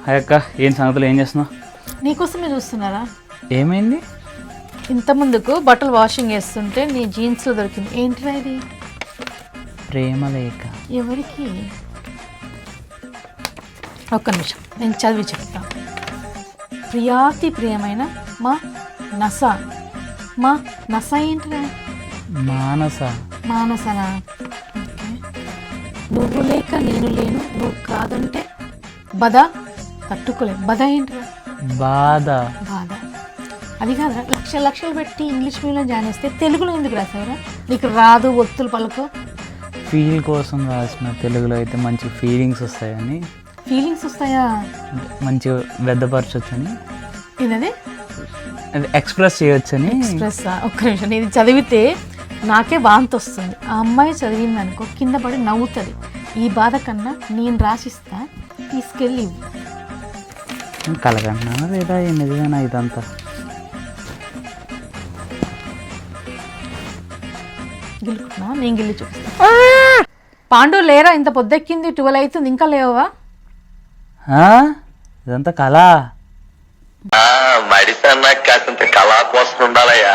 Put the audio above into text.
అయ్యక్క ఏం సంగతులు ఏం చేస్తున్నావు? నీకోసమే చూస్తున్నారా? ఏమైంది? ఇంత ముందుకు బట్టలు వాషింగ్ చేస్తుంటే నీ జీన్స్లో దొరికింది. ఏంటిరా ఇది? ప్రేమ లేఖ. ఎవరికి? ఒక్క నిమిషం నేను చదివి చెప్తాను. ప్రియాతి ప్రియమైన మా నస. మా నస ఏంటిరా? మానస. మానసనా? ఓకే. నువ్వు లేక నేను లేను, నువ్వు కాదంటే బద తట్టుకోలేదు. బద ఏంటిరా? బాధ. బాధ. అది కాదురా, లక్షలు పెట్టి ఇంగ్లీష్ మీడియంలో జాయిన్ చేస్తే తెలుగులో ఎందుకు రాసావురా? నీకు రాదు, ఒత్తులు పలుకు. ఫీల్ కోసం రాసిన. తెలుగులో అయితే మంచి ఫీలింగ్స్ వస్తాయని. ఫీలింగ్స్ వస్తాయా? మంచిగా వ్యర్థపరచొచ్చని, ఏంటది? అది ఎక్స్ప్రెస్ చేయొచ్చని. ఎక్స్ప్రెస్. ఒక్క నిమిషం, ఇది చదివితే నాకే వాంతి వస్తుంది. ఆ అమ్మాయి చదివింది అనుకో కింద పడి నవ్వుతుంది. ఈ బాధ కన్నా నేను రాసిస్తా, తీసుకెళ్ళి కలగంటున్నానా లేదా నిజమేనా ఇదంతా? గెలుకుంటున్నా, నేను గెల్లి చూపిస్తా. పాండు లేరా? ఇంత పొద్దెక్కింది, 12 అవుతుంది, ఇంకా లేవా? ఇదంతా కళ. మడిసి అన్నా కాసింత కళా కోసం ఉండాలయ్యా.